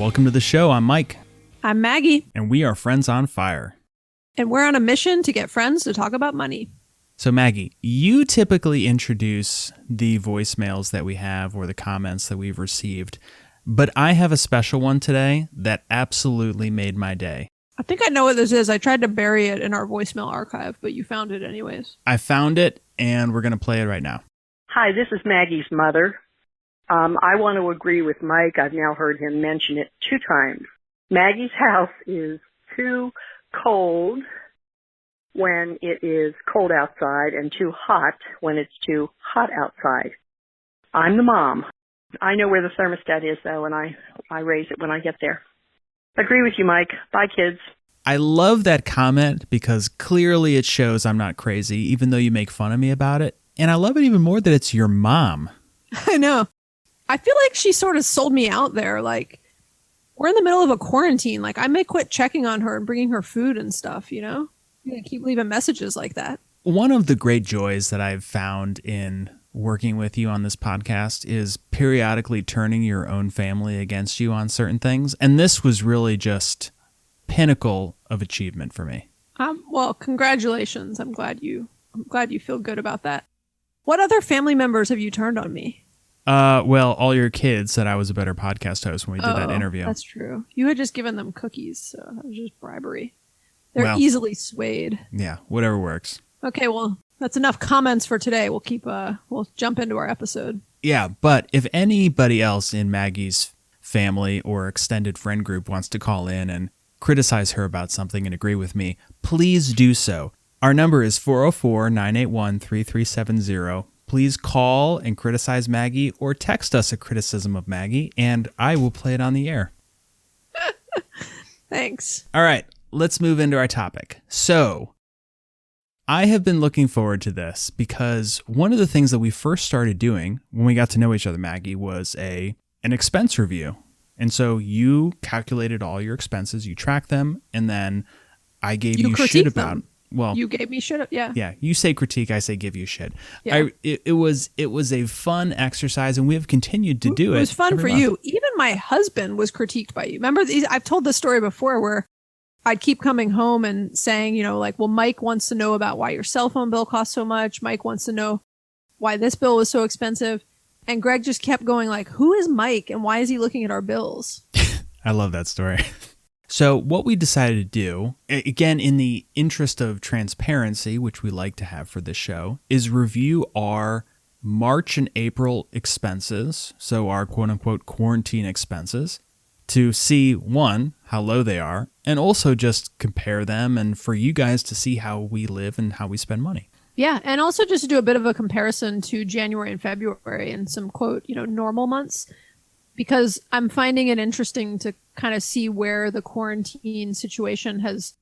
Welcome to the show. I'm Mike. I'm Maggie. And we are Friends on Fire. And we're on a mission to get friends to talk about money. So Maggie, you typically introduce the voicemails that we have or the comments that we've received, but I have a special one today that absolutely made my day. I think I know what this is. I tried to bury it in our voicemail archive, but you found it anyways. I found it, and we're going to play it right now. Hi, this is Maggie's mother. I want to agree with Mike. I've now heard him mention it 2 times. Maggie's house is too cold when it is cold outside and too hot when it's too hot outside. I'm the mom. I know where the thermostat is, though, and I raise it when I get there. Agree with you, Mike. Bye, kids. I love that comment because clearly it shows I'm not crazy, even though you make fun of me about it. And I love it even more that it's your mom. I know. I feel like she sort of sold me out there. Like, we're in the middle of a quarantine. Like, I may quit checking on her and bringing her food and stuff, you know? I'm going to keep leaving messages like that. One of the great joys that I've found in working with you on this podcast is periodically turning your own family against you on certain things. And this was really just pinnacle of achievement for me. Well, congratulations. I'm glad you feel good about that. What other family members have you turned on me? Well, all your kids said I was a better podcast host when we did that interview. That's true. You had just given them cookies, so that was just bribery. They're easily swayed. Yeah, whatever works. Okay, well, that's enough comments for today. We'll jump into our episode. Yeah, but if anybody else in Maggie's family or extended friend group wants to call in and criticize her about something and agree with me, please do so. Our number is 404-981-3370. Please call and criticize Maggie or text us a criticism of Maggie, and I will play it on the air. Thanks. All right, let's move into our topic. So, I have been looking forward to this because one of the things that we first started doing when we got to know each other, Maggie, was an expense review. And so you calculated all your expenses, you tracked them, and then I gave you shit about them. Well, you gave me shit. Yeah. Yeah. You say critique, I say give you shit. Yeah. It was a fun exercise, and we have continued to do it. It was fun for you. Even my husband was critiqued by you. Remember, I've told this story before where I'd keep coming home and saying, you know, like, well, Mike wants to know about why your cell phone bill costs so much. Mike wants to know why this bill was so expensive. And Greg just kept going like, who is Mike and why is he looking at our bills? I love that story. So what we decided to do, again, in the interest of transparency, which we like to have for this show, is review our March and April expenses, so our quote-unquote quarantine expenses, to see, one, how low they are, and also just compare them and for you guys to see how we live and how we spend money. Yeah, and also just to do a bit of a comparison to January and February and some, quote, normal months. Because I'm finding it interesting to kind of see where the quarantine situation has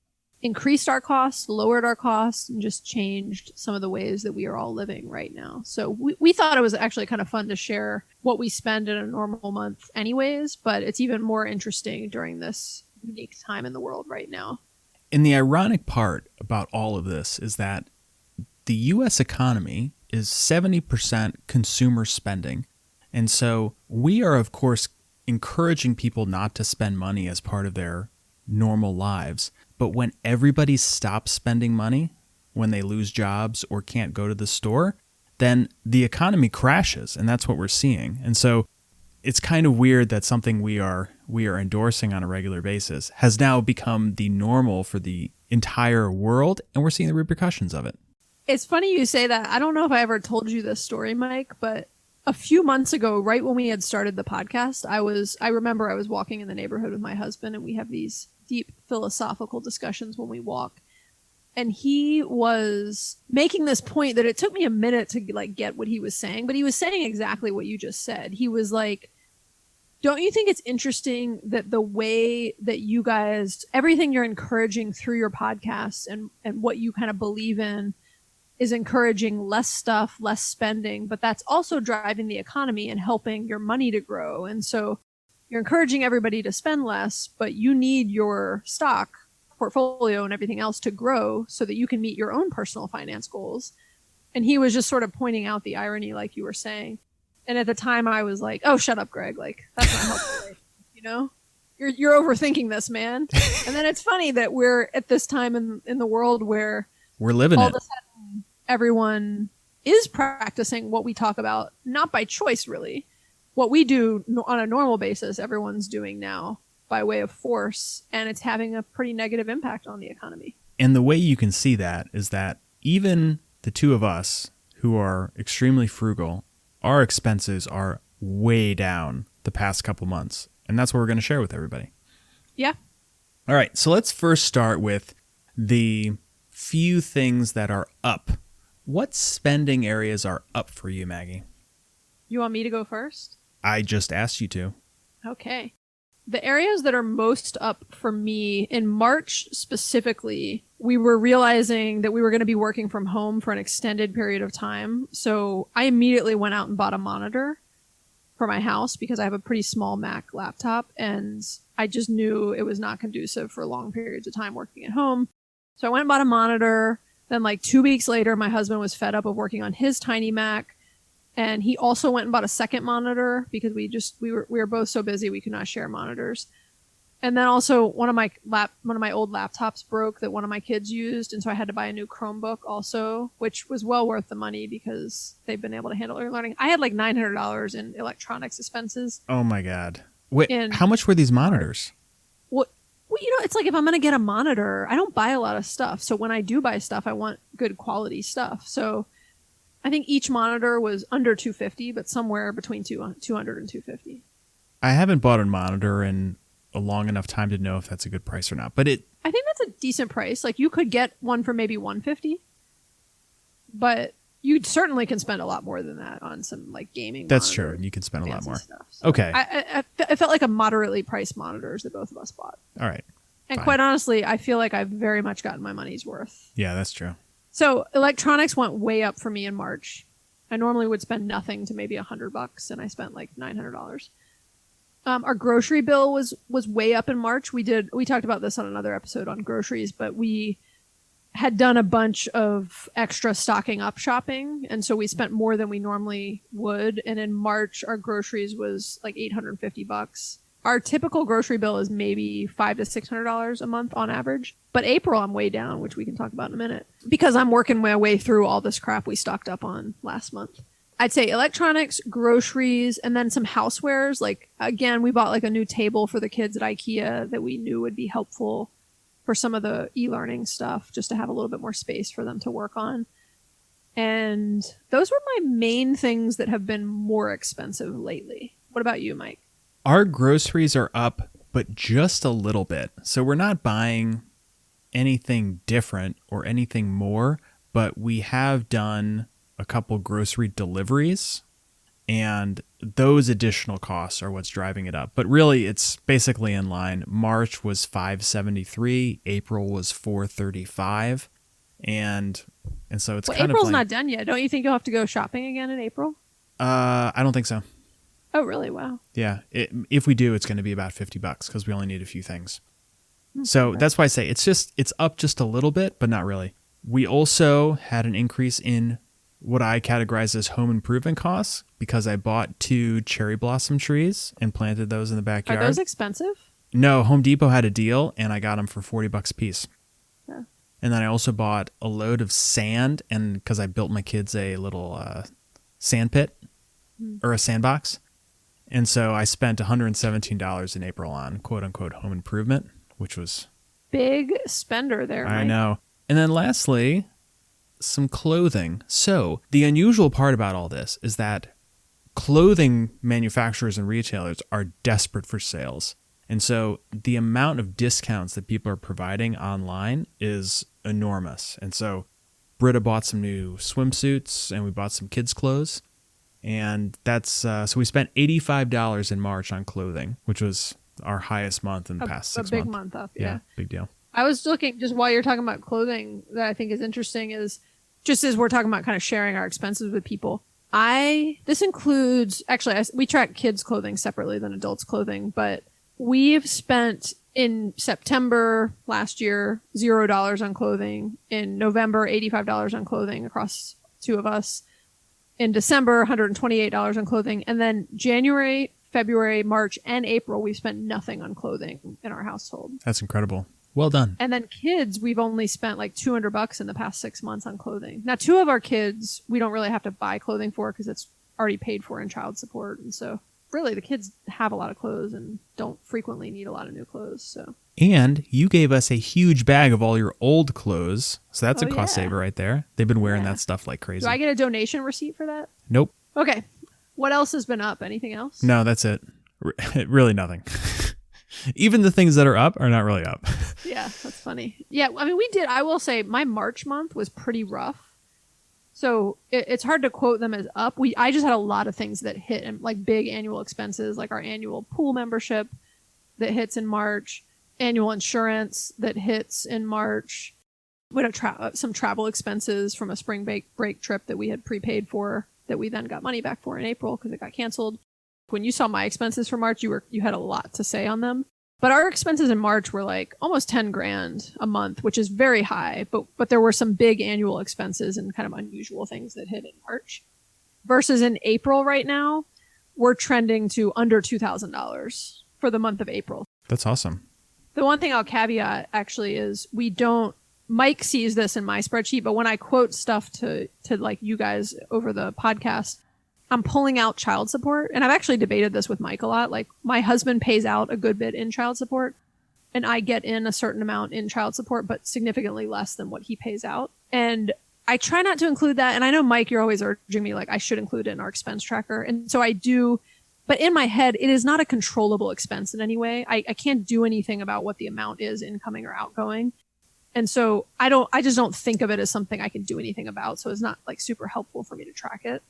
increased our costs, lowered our costs, and just changed some of the ways that we are all living right now. So we thought it was actually kind of fun to share what we spend in a normal month anyways, but it's even more interesting during this unique time in the world right now. And the ironic part about all of this is that the U.S. economy is 70% consumer spending. And so we are, of course, encouraging people not to spend money as part of their normal lives. But when everybody stops spending money, when they lose jobs or can't go to the store, then the economy crashes. And that's what we're seeing. And so it's kind of weird that something we are endorsing on a regular basis has now become the normal for the entire world. And we're seeing the repercussions of it. It's funny you say that. I don't know if I ever told you this story, Mike, but a few months ago, right when we had started the podcast, I remember I was walking in the neighborhood with my husband, and we have these deep philosophical discussions when we walk. And he was making this point that it took me a minute to get what he was saying, but he was saying exactly what you just said. He was like, don't you think it's interesting that the way that you guys, everything you're encouraging through your podcasts and what you kind of believe in is encouraging less stuff, less spending, but that's also driving the economy and helping your money to grow. And so you're encouraging everybody to spend less, but you need your stock portfolio and everything else to grow so that you can meet your own personal finance goals. And he was just sort of pointing out the irony, like you were saying. And at the time I was like, oh, shut up, Greg. Like, that's not helpful, you know? you're overthinking this, man. And then it's funny that we're at this time in the world where we're living all it. of a sudden everyone is practicing what we talk about, not by choice, really. What we do on a normal basis, everyone's doing now by way of force, and it's having a pretty negative impact on the economy. And the way you can see that is that even the two of us who are extremely frugal, our expenses are way down the past couple months. And that's what we're going to share with everybody. Yeah. All right. So let's first start with the few things that are up. What spending areas are up for you, Maggie? You want me to go first? I just asked you to. Okay. The areas that are most up for me in March specifically, we were realizing that we were going to be working from home for an extended period of time. So I immediately went out and bought a monitor for my house because I have a pretty small Mac laptop, and I just knew it was not conducive for long periods of time working at home. So I went and bought a monitor. Then like 2 weeks later, my husband was fed up of working on his tiny Mac, and he also went and bought a second monitor because we were both so busy we could not share monitors. And then also one of my old laptops broke that one of my kids used, and so I had to buy a new Chromebook also, which was well worth the money because they've been able to handle learning. I had like $900 in electronics expenses. Oh my God. Wait, how much were these monitors? Well, it's like if I'm going to get a monitor, I don't buy a lot of stuff. So when I do buy stuff, I want good quality stuff. So I think each monitor was under $250, but somewhere between $200 and $250. I haven't bought a monitor in a long enough time to know if that's a good price or not. But I think that's a decent price. Like you could get one for maybe $150, but you certainly can spend a lot more than that on some like gaming. That's true. You can spend a lot more. Stuff. So okay. I felt like a moderately priced monitors that both of us bought. All right. And fine. Quite honestly, I feel like I've very much gotten my money's worth. Yeah, that's true. So electronics went way up for me in March. I normally would spend nothing to maybe $100, and I spent like $900. Our grocery bill was way up in March. We talked about this on another episode on groceries, but we had done a bunch of extra stocking up shopping, and so we spent more than we normally would. And in March, our groceries was like $850. Our typical grocery bill is maybe $500 to $600 a month on average. But April, I'm way down, which we can talk about in a minute, because I'm working my way through all this crap we stocked up on last month. I'd say electronics, groceries, and then some housewares. Like, again, we bought like a new table for the kids at IKEA that we knew would be helpful for some of the e-learning stuff, just to have a little bit more space for them to work on. And those were my main things that have been more expensive lately. What about you, Mike? Our groceries are up, but just a little bit. So we're not buying anything different or anything more, but we have done a couple grocery deliveries, and those additional costs are what's driving it up. But really, it's basically in line. March was $573, April was $435, and so it's kind April's of like, not done yet. Don't you think you'll have to go shopping again in April? I don't think so. Oh, really? Wow. Yeah, if we do, it's going to be about $50 because we only need a few things. So that's why I say it's up just a little bit, but not really. We also had an increase in what I categorize as home improvement costs because I bought 2 cherry blossom trees and planted those in the backyard. Are those expensive? No, Home Depot had a deal and I got them for $40 a piece. Yeah. And then I also bought a load of sand, and because I built my kids a little sand pit or a sandbox. And so I spent $117 in April on quote unquote home improvement, which was big spender there. I Mike. know. And then lastly, some clothing. So the unusual part about all this is that clothing manufacturers and retailers are desperate for sales. And so the amount of discounts that people are providing online is enormous. And so Britta bought some new swimsuits and we bought some kids' clothes. And that's so we spent $85 in March on clothing, which was our highest month in the past 6 months. A big month up, yeah. Big deal. I was looking, just while you're talking about clothing, that I think is interesting is, just as we're talking about kind of sharing our expenses with people, this includes, actually, we track kids' clothing separately than adults' clothing, but we've spent in September last year, $0 on clothing. In November, $85 on clothing across 2 of us. In December, $128 on clothing. And then January, February, March, and April, we've spent nothing on clothing in our household. That's incredible. Well done. And then kids, we've only spent like $200 in the past 6 months on clothing. Now, 2 of our kids, we don't really have to buy clothing for because it's already paid for in child support. And so really the kids have a lot of clothes and don't frequently need a lot of new clothes. So. And you gave us a huge bag of all your old clothes. So that's a cost saver right there. They've been wearing that stuff like crazy. Do I get a donation receipt for that? Nope. Okay. What else has been up? Anything else? No, that's it. Really nothing. Even the things that are up are not really up. Yeah, that's funny. Yeah, I mean, I will say my March month was pretty rough. So it's hard to quote them as up. I just had a lot of things that hit, and like big annual expenses, like our annual pool membership that hits in March, annual insurance that hits in March. We had some travel expenses from a spring break trip that we had prepaid for that we then got money back for in April because it got canceled. When you saw my expenses for March, you had a lot to say on them. But our expenses in March were like almost 10 grand a month, which is very high. But there were some big annual expenses and kind of unusual things that hit in March. Versus in April right now, we're trending to under $2,000 for the month of April. That's awesome. The one thing I'll caveat actually is Mike sees this in my spreadsheet, but when I quote stuff to like you guys over the podcast, I'm pulling out child support. And I've actually debated this with Mike a lot. Like my husband pays out a good bit in child support and I get in a certain amount in child support, but significantly less than what he pays out. And I try not to include that. And I know, Mike, you're always urging me like I should include it in our expense tracker. And so I do. But in my head, it is not a controllable expense in any way. I can't do anything about what the amount is incoming or outgoing. And so I just don't think of it as something I can do anything about. So it's not like super helpful for me to track it.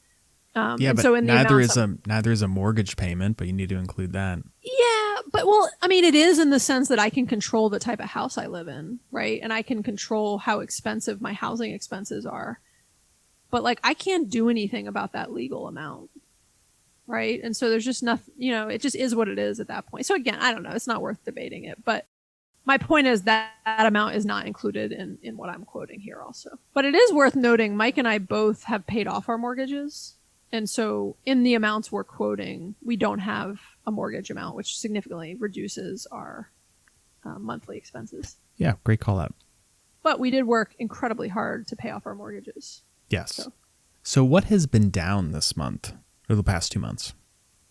Yeah, but so neither is a mortgage payment, but you need to include that. Yeah, but well, I mean, it is in the sense that I can control the type of house I live in, right? And I can control how expensive my housing expenses are. But like, I can't do anything about that legal amount, right? And so there's just nothing, it just is what it is at that point. So again, I don't know. It's not worth debating it. But my point is that amount is not included in what I'm quoting here also. But it is worth noting, Mike and I both have paid off our mortgages. And so in the amounts we're quoting, we don't have a mortgage amount, which significantly reduces our monthly expenses. Yeah, great call out. But we did work incredibly hard to pay off our mortgages. Yes. So what has been down this month or the past 2 months?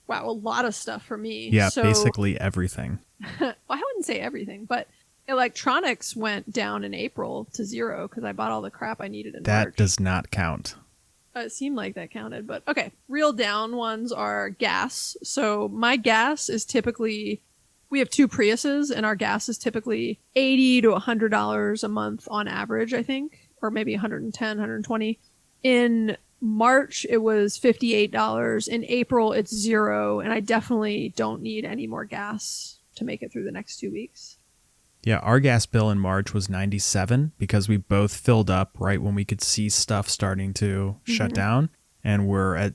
Wow, a lot of stuff for me. Yeah, basically everything. Well, I wouldn't say everything, but electronics went down in April to 0 because I bought all the crap I needed in March. That does not count. It seemed like that counted, but okay. Real down ones are gas. So my gas is typically, we have 2 Priuses and our gas is typically $80 to $100 a month on average, I think, or maybe 110, 120. In March, it was $58. In April, it's 0. And I definitely don't need any more gas to make it through the next 2 weeks. Yeah, our gas bill in March was $97 because we both filled up right when we could see stuff starting to shut down, and we're at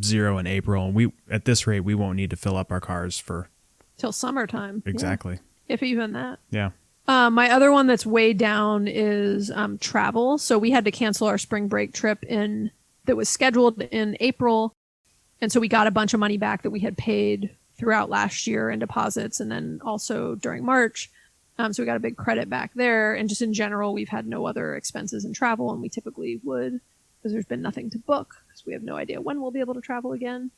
0 in April. And at this rate, we won't need to fill up our cars for till summertime. Exactly. Yeah. If even that. Yeah. My other one that's way down is travel. So we had to cancel our spring break trip that was scheduled in April, and so we got a bunch of money back that we had paid throughout last year in deposits, and then also during March. So we got a big credit back there. And just in general, we've had no other expenses in travel, and we typically would because there's been nothing to book because we have no idea when we'll be able to travel again.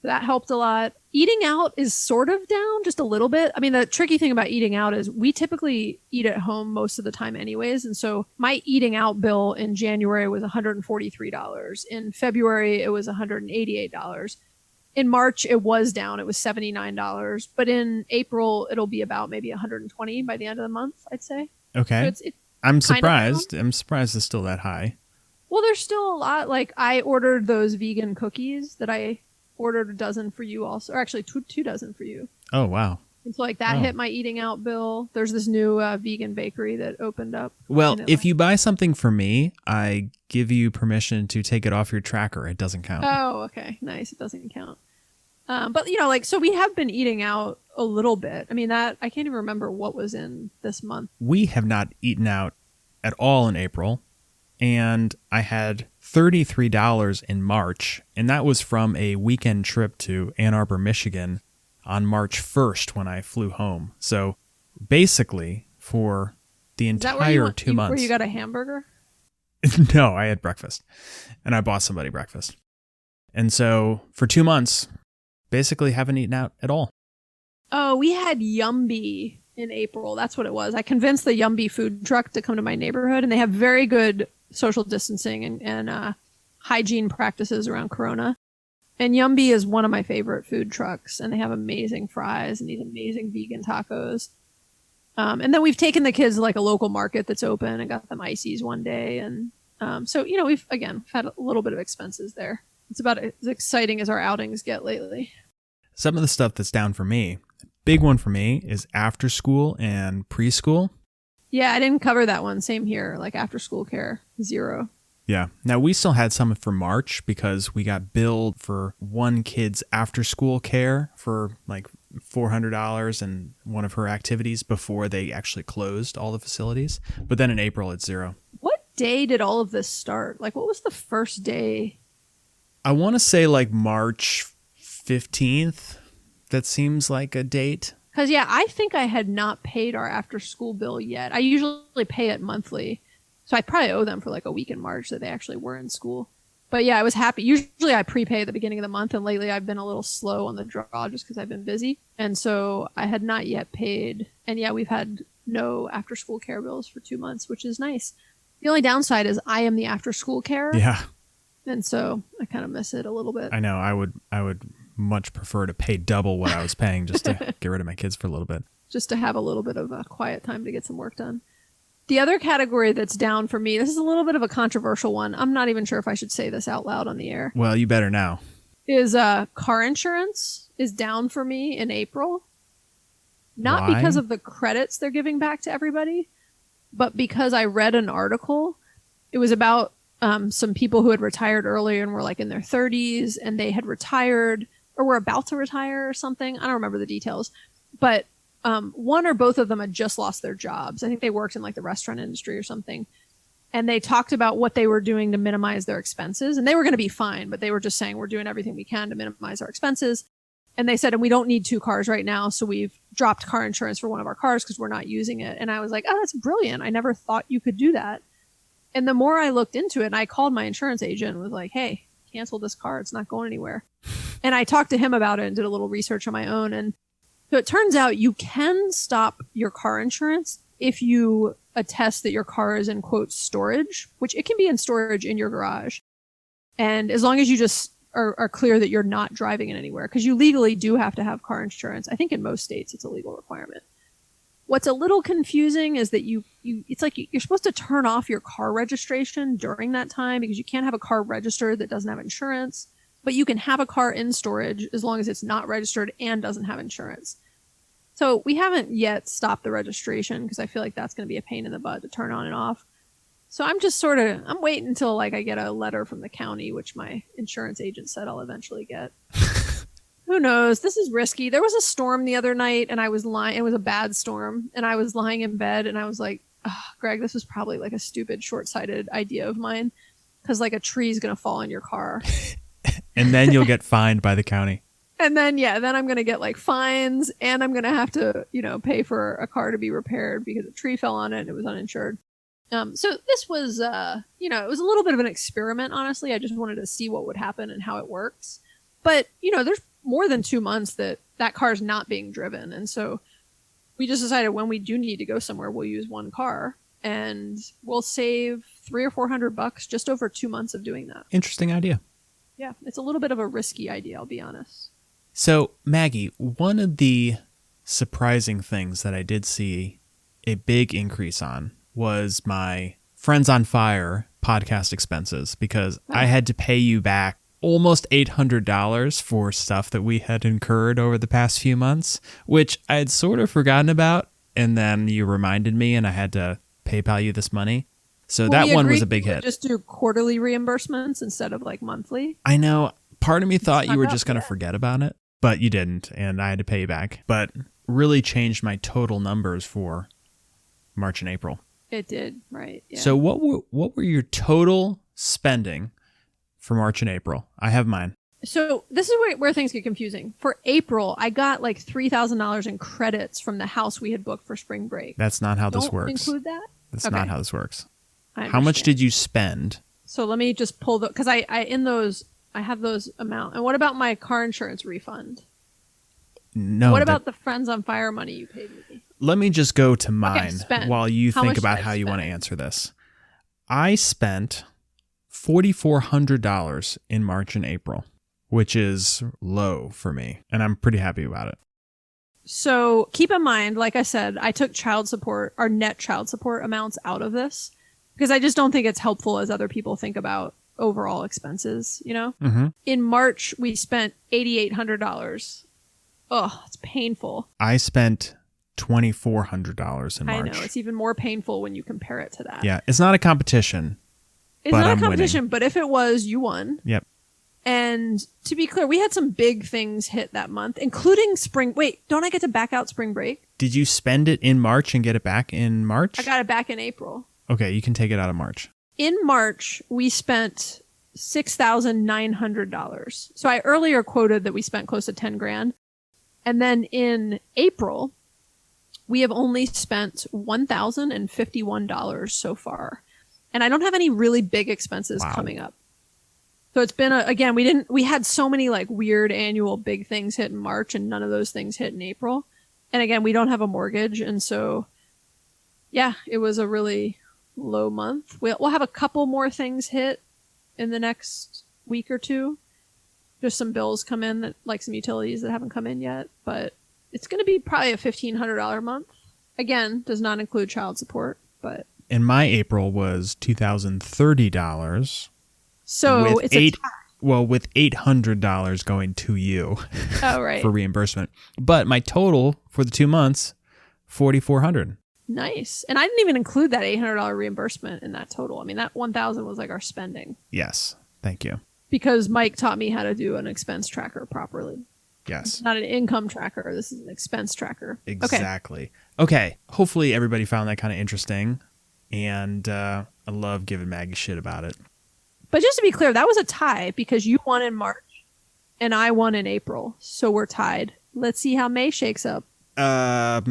That helped a lot. Eating out is sort of down just a little bit. I mean, the tricky thing about eating out is we typically eat at home most of the time anyways. And so my eating out bill in January was $143. In February, it was $188. In March, it was down. It was $79. But in April, it'll be about maybe $120 by the end of the month, I'd say. Okay. So I'm surprised. I'm surprised it's still that high. Well, there's still a lot. Like, I ordered those vegan cookies that I ordered a dozen for you also. Or actually, two dozen for you. Oh, wow. And so, like, that hit my eating out bill. There's this new vegan bakery that opened up. Well, if you buy something for me, I give you permission to take it off your tracker. It doesn't count. Oh, okay. Nice. It doesn't count. But, so we have been eating out a little bit. I mean, I can't even remember what was in this month. We have not eaten out at all in April. And I had $33 in March, and that was from a weekend trip to Ann Arbor, Michigan on March 1st when I flew home. So basically, for the Is that entire 2 months. Where you got a hamburger? No, I had breakfast, and I bought somebody breakfast. And so for 2 months, basically haven't eaten out at all. Oh, we had Yumby in April. That's what it was. I convinced the Yumby food truck to come to my neighborhood, and they have very good social distancing and hygiene practices around Corona. And Yumby is one of my favorite food trucks, and they have amazing fries and these amazing vegan tacos. And then we've taken the kids to like a local market that's open and got them ices one day. And so, we've had a little bit of expenses there. It's about as exciting as our outings get lately. Some of the stuff that's down for me, big one for me, is after school and preschool. Yeah, I didn't cover that one. Same here, like after school care, 0. Yeah. Now, we still had some for March because we got billed for one kid's after school care for like $400 and one of her activities before they actually closed all the facilities. But then in April, it's 0. What day did all of this start? Like, what was the first day? I want to say like March 15th. That seems like a date. Because, yeah, I think I had not paid our after-school bill yet. I usually pay it monthly. So I probably owe them for like a week in March that they actually were in school. But, yeah, I was happy. Usually I prepay at the beginning of the month, and lately I've been a little slow on the draw just because I've been busy. And so I had not yet paid. And, yeah, we've had no after-school care bills for 2 months, which is nice. The only downside is I am the after-school care. Yeah. And so I kind of miss it a little bit. I know. I would much prefer to pay double what I was paying just to get rid of my kids for a little bit. Just to have a little bit of a quiet time to get some work done. The other category that's down for me, this is a little bit of a controversial one. I'm not even sure if I should say this out loud on the air. Well, you better now. Is car insurance is down for me in April. Not Why? Because of the credits they're giving back to everybody, but because I read an article. It was about some people who had retired earlier and were like in their 30s, and they had retired or were about to retire or something. I don't remember the details, but one or both of them had just lost their jobs. I think they worked in like the restaurant industry or something. And they talked about what they were doing to minimize their expenses. And they were going to be fine, but they were just saying, we're doing everything we can to minimize our expenses. And they said, and we don't need 2 cars right now. So we've dropped car insurance for one of our cars because we're not using it. And I was like, oh, that's brilliant. I never thought you could do that. And the more I looked into it, and I called my insurance agent and was like, hey, cancel this car. It's not going anywhere. And I talked to him about it and did a little research on my own. And so it turns out you can stop your car insurance if you attest that your car is in, quote, storage, which it can be in storage in your garage. And as long as you just are clear that you're not driving it anywhere, because you legally do have to have car insurance. I think in most states it's a legal requirement. What's a little confusing is that it's like you're supposed to turn off your car registration during that time because you can't have a car registered that doesn't have insurance, but you can have a car in storage as long as it's not registered and doesn't have insurance. So we haven't yet stopped the registration because I feel like that's going to be a pain in the butt to turn on and off. So I'm just I'm waiting until like I get a letter from the county, which my insurance agent said I'll eventually get. Who knows? This is risky. There was a storm the other night and I was lying. It was a bad storm and I was lying in bed and I was like, oh, Greg, this was probably like a stupid, short-sighted idea of mine because like a tree is going to fall in your car. And then you'll get fined by the county. And then, then I'm going to get like fines and I'm going to have to, pay for a car to be repaired because a tree fell on it and it was uninsured. So this was, it was a little bit of an experiment, honestly. I just wanted to see what would happen and how it works. But, there's more than 2 months that car is not being driven. And so we just decided when we do need to go somewhere, we'll use one car and we'll save $300 or $400 just over 2 months of doing that. Interesting idea. Yeah, it's a little bit of a risky idea, I'll be honest. So, Maggie, one of the surprising things that I did see a big increase on was my Friends on Fire podcast expenses because I had to pay you back almost $800 for stuff that we had incurred over the past few months, which I had sort of forgotten about. And then you reminded me and I had to PayPal you this money. So that one was a big hit. Just do quarterly reimbursements instead of like monthly. I know. Part of me thought you were just going to forget about it, but you didn't. And I had to pay you back. But really changed my total numbers for March and April. It did, right. Yeah. So what were your total spending for March and April? I have mine. So this is where things get confusing. For April, I got like $3,000 in credits from the house we had booked for spring break. That's not how this Don't works. include that? That's Okay. not how this works. I How much understand. did you spend? So let me just pull because I have those amount. And what about my car insurance refund? No. What about the Friends on Fire money you paid me? Let me just go to mine spend. while you How think much about did I how you want to spend? answer this. I spent $4,400 in March and April, which is low for me, and I'm pretty happy about it. So keep in mind, like I said, I took child support, our net child support amounts out of this because I just don't think it's helpful as other people think about overall expenses, you know? Mm-hmm. In March, we spent $8,800. Oh, it's painful. I spent $2,400 in March. I know. It's even more painful when you compare it to that. Yeah, it's not a competition. It's but not I'm a competition, winning. but if it was, you won. Yep. And to be clear, we had some big things hit that month, including spring. Wait, don't I get to back out spring break? Did you spend it in March and get it back in March? I got it back in April. Okay, you can take it out of March. In March, we spent $6,900. So I earlier quoted that we spent close to 10 grand. And then in April, we have only spent $1,051 so far. And I don't have any really big expenses Wow. coming up. So it's been we had so many like weird annual big things hit in March and none of those things hit in April. And again, we don't have a mortgage. And so, yeah, it was a really low month. We'll have a couple more things hit in the next week or two. Just some bills come in that like some utilities that haven't come in yet, but it's going to be probably a $1,500 month. Again, does not include child support, but And my April was $2,030. so with with $800 going to you oh right, for reimbursement. But my total for the 2 months, $4,400. nice. And I didn't even include that $800 reimbursement in that total. I mean, that $1,000 was like our spending Yes, thank you. because Mike taught me how to do an expense tracker properly. Yes, It's not an income tracker. This is an expense tracker. Okay. exactly. Okay, hopefully everybody found that kind of interesting. And I love giving Maggie shit about it. But just to be clear, that was a tie because you won in March and I won in April. So we're tied. Let's see how May shakes up. I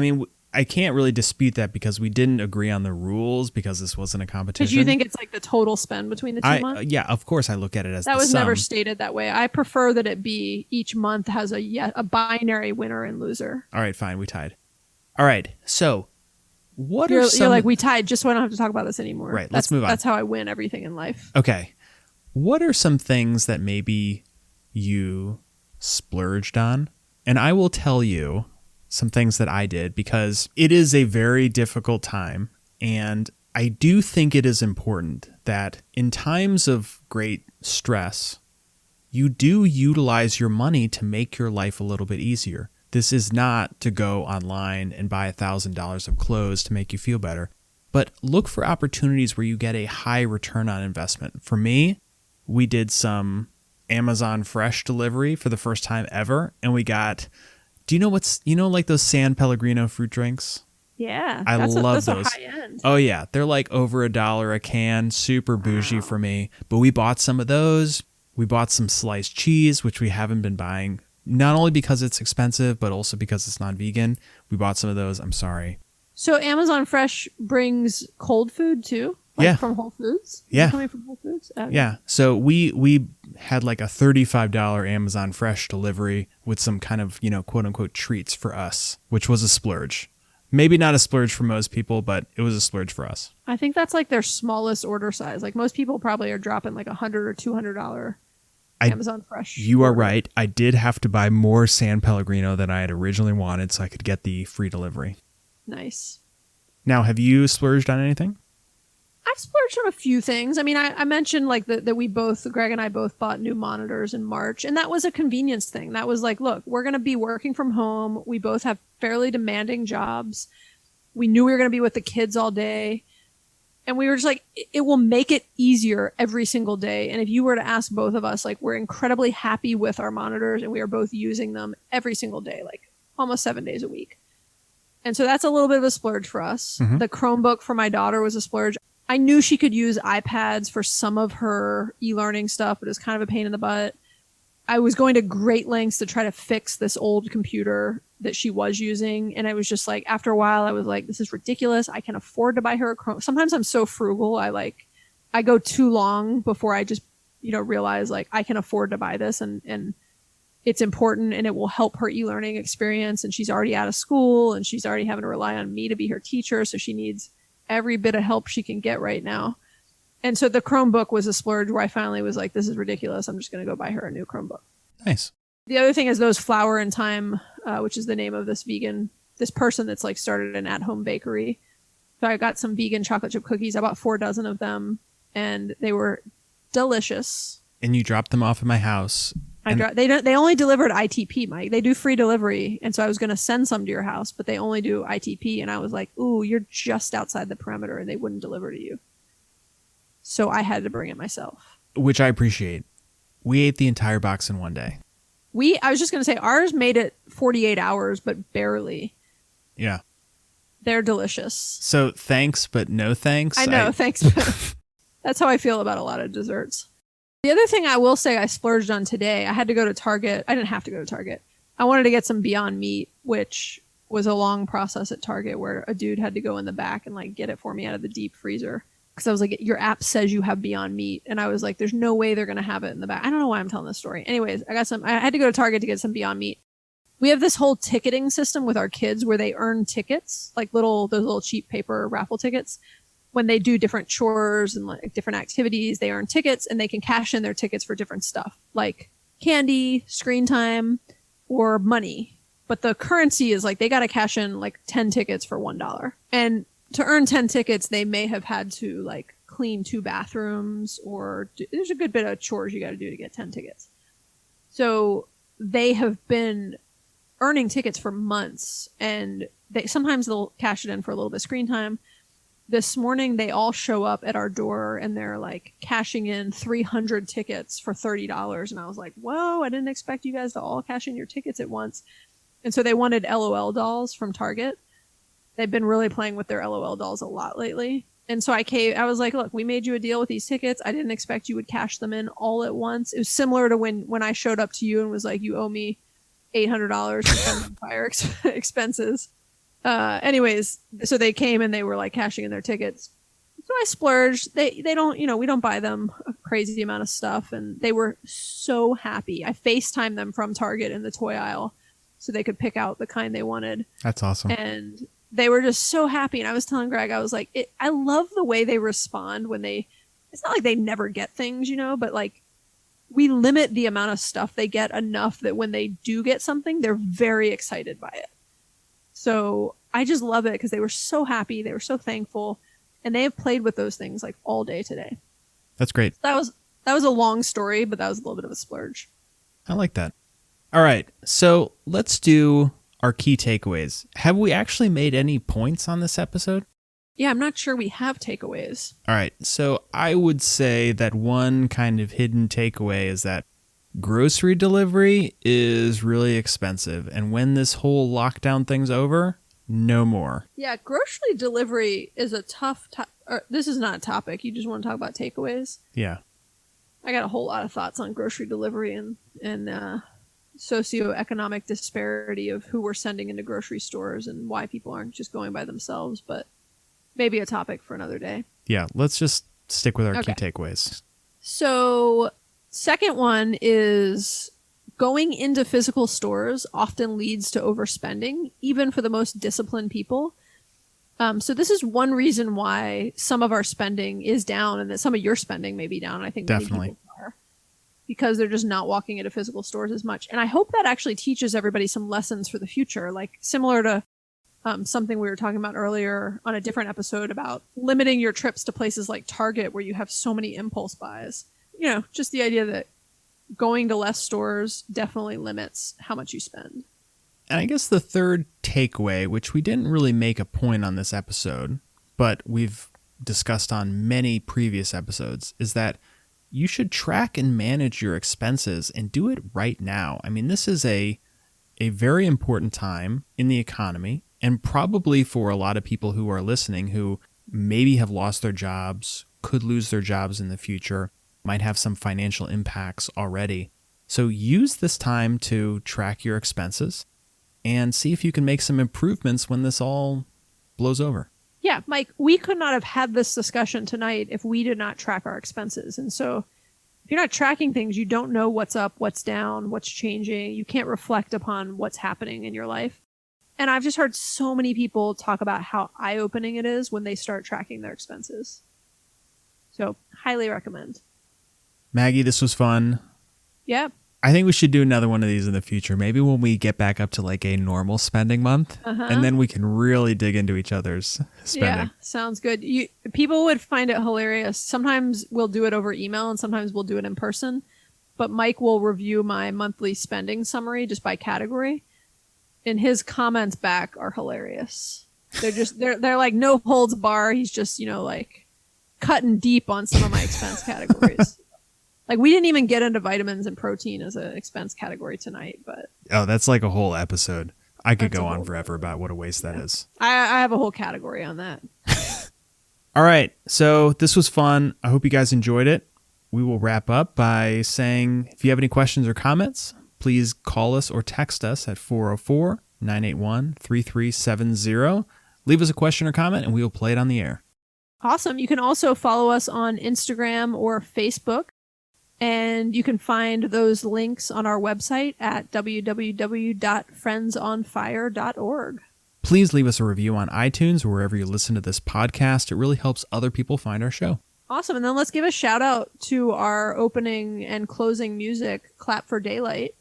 mean, I can't really dispute that because we didn't agree on the rules because this wasn't a competition. Because you think it's like the total spend between the 2 months? Yeah, of course I look at it as That the was sum. never stated that way. I prefer that it be each month has a binary winner and loser. All right, fine, we tied. All right, so what are You're some... like, we tied just so I don't have to talk about this anymore. Right, let's move on. That's how I win everything in life. Okay, what are some things that maybe you splurged on? And I will tell you some things that I did because it is a very difficult time. And I do think it is important that in times of great stress, you do utilize your money to make your life a little bit easier. This is not to go online and buy $1,000 of clothes to make you feel better, but look for opportunities where you get a high return on investment. For me, we did some Amazon Fresh delivery for the first time ever, and we got, like those San Pellegrino fruit drinks? Yeah. I love that's those. a high end. Oh yeah, they're like over $1 a can, super bougie for me. But we bought some of those. We bought some sliced cheese, which we haven't been buying, not only because it's expensive, but also because it's not vegan. We bought some of those. I'm sorry. So Amazon Fresh brings cold food too? Like Yeah. from Whole Foods? Is it Yeah. coming from Whole Foods? Okay. Yeah. So we had like a $35 Amazon Fresh delivery with some kind of, quote unquote treats for us, which was a splurge. Maybe not a splurge for most people, but it was a splurge for us. I think that's like their smallest order size. Like most people probably are dropping like $100 or $200 Amazon Fresh. You are order. right. I did have to buy more San Pellegrino than I had originally wanted so I could get the free delivery. Nice. Now, have you splurged on anything? I've splurged on a few things. I mean, I mentioned like that we both, Greg and I both bought new monitors in March, and that was a convenience thing. That was like, look, we're going to be working from home. We both have fairly demanding jobs. We knew we were going to be with the kids all day. And we were just like, it will make it easier every single day. And if you were to ask both of us, like, we're incredibly happy with our monitors and we are both using them every single day, like almost 7 days a week. And so that's a little bit of a splurge for us. Mhm. The Chromebook for my daughter was a splurge. I knew she could use iPads for some of her e-learning stuff, but it was kind of a pain in the butt. I was going to great lengths to try to fix this old computer that she was using. And I was just like, after a while, I was like, this is ridiculous. I can afford to buy her a Chrome. Sometimes I'm so frugal. I go too long before I just, realize like I can afford to buy this and it's important and it will help her e-learning experience. And she's already out of school and she's already having to rely on me to be her teacher. So she needs every bit of help she can get right now. And so the Chromebook was a splurge where I finally was like, this is ridiculous. I'm just going to go buy her a new Chromebook. Nice. The other thing is those Flour and Time, which is the name of this person that's like started an at-home bakery. So I got some vegan chocolate chip cookies. I bought 4 dozen of them and they were delicious. And you dropped them off at my house. They only delivered ITP, Mike. They do free delivery. And so I was going to send some to your house, but they only do ITP. And I was like, ooh, you're just outside the perimeter and they wouldn't deliver to you. So I had to bring it myself. Which I appreciate. We ate the entire box in one day. I was just going to say ours made it 48 hours, but barely. Yeah. They're delicious. So thanks, but no thanks. I know, thanks. But that's how I feel about a lot of desserts. The other thing I will say I splurged on today, I had to go to Target. I didn't have to go to Target. I wanted to get some Beyond Meat, which was a long process at Target where a dude had to go in the back and like get it for me out of the deep freezer. Because I was like, your app says you have Beyond Meat. And I was like, there's no way they're going to have it in the back. I don't know why I'm telling this story. Anyways, I had to go to Target to get some Beyond Meat. We have this whole ticketing system with our kids where they earn tickets, like those little cheap paper raffle tickets. When they do different chores and like different activities, they earn tickets and they can cash in their tickets for different stuff like candy, screen time, or money. But the currency is like they got to cash in like 10 tickets for $1. And to earn 10 tickets, they may have had to like clean 2 bathrooms or there's a good bit of chores you got to do to get 10 tickets. So they have been earning tickets for months and sometimes they'll cash it in for a little bit of screen time. This morning, they all show up at our door and they're like cashing in 300 tickets for $30. And I was like, whoa, I didn't expect you guys to all cash in your tickets at once. And so they wanted LOL dolls from Target. They've been really playing with their LOL dolls a lot lately. And so I was like, look, we made you a deal with these tickets. I didn't expect you would cash them in all at once. It was similar to when I showed up to you and was like, you owe me $800 for fire expenses. Anyways, so they came and they were like cashing in their tickets. So I splurged. They don't, we don't buy them a crazy amount of stuff. And they were so happy. I FaceTimed them from Target in the toy aisle so they could pick out the kind they wanted. That's awesome. And they were just so happy. And I was telling Greg, I was like, I love the way they respond when it's not like they never get things, but like we limit the amount of stuff they get enough that when they do get something, they're very excited by it. So I just love it because they were so happy. They were so thankful. And they have played with those things like all day today. That's great. That was a long story, but that was a little bit of a splurge. I like that. All right. So let's do our key takeaways. Have we actually made any points on this episode? Yeah, I'm not sure we have takeaways. All right. So I would say that one kind of hidden takeaway is that grocery delivery is really expensive. And when this whole lockdown thing's over, no more. Yeah, grocery delivery is a tough this is not a topic. You just want to talk about takeaways? Yeah. I got a whole lot of thoughts on grocery delivery and socioeconomic disparity of who we're sending into grocery stores and why people aren't just going by themselves, but maybe a topic for another day. Yeah, let's just stick with our key takeaways. So, second one is going into physical stores often leads to overspending, even for the most disciplined people. So this is one reason why some of our spending is down and that some of your spending may be down. I think definitely many people are, because they're just not walking into physical stores as much. And I hope that actually teaches everybody some lessons for the future, like similar to something we were talking about earlier on a different episode about limiting your trips to places like Target where you have so many impulse buys. Just the idea that going to less stores definitely limits how much you spend. And I guess the third takeaway, which we didn't really make a point on this episode, but we've discussed on many previous episodes, is that you should track and manage your expenses and do it right now. I mean, this is a very important time in the economy, And probably for a lot of people who are listening who maybe have lost their jobs, could lose their jobs in the future, might have some financial impacts already. So use this time to track your expenses and see if you can make some improvements when this all blows over. Yeah, Mike, we could not have had this discussion tonight if we did not track our expenses. And so if you're not tracking things, you don't know what's up, what's down, what's changing. You can't reflect upon what's happening in your life. And I've just heard so many people talk about how eye-opening it is when they start tracking their expenses. So, highly recommend. Maggie, this was fun. Yeah. I think we should do another one of these in the future. Maybe when we get back up to like a normal spending month, and then we can really dig into each other's spending. Yeah, sounds good. People would find it hilarious. Sometimes we'll do it over email and sometimes we'll do it in person. But Mike will review my monthly spending summary just by category. And his comments back are hilarious. They're like no holds bar. He's just, like cutting deep on some of my expense categories. Like we didn't even get into vitamins and protein as an expense category tonight, but that's like a whole episode. I could go on forever about what a waste that is. I have a whole category on that. All right. So this was fun. I hope you guys enjoyed it. We will wrap up by saying if you have any questions or comments, please call us or text us at 404-981-3370. Leave us a question or comment and we will play it on the air. Awesome. You can also follow us on Instagram or Facebook. And you can find those links on our website at www.friendsonfire.org. Please leave us a review on iTunes or wherever you listen to this podcast. It really helps other people find our show. Awesome. And then let's give a shout out to our opening and closing music, Clap for Daylight.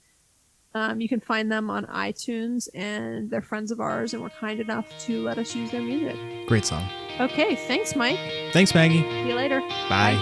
You can find them on iTunes, and they're friends of ours and were kind enough to let us use their music. Great song. Okay. Thanks, Mike. Thanks, Maggie. See you later. Bye.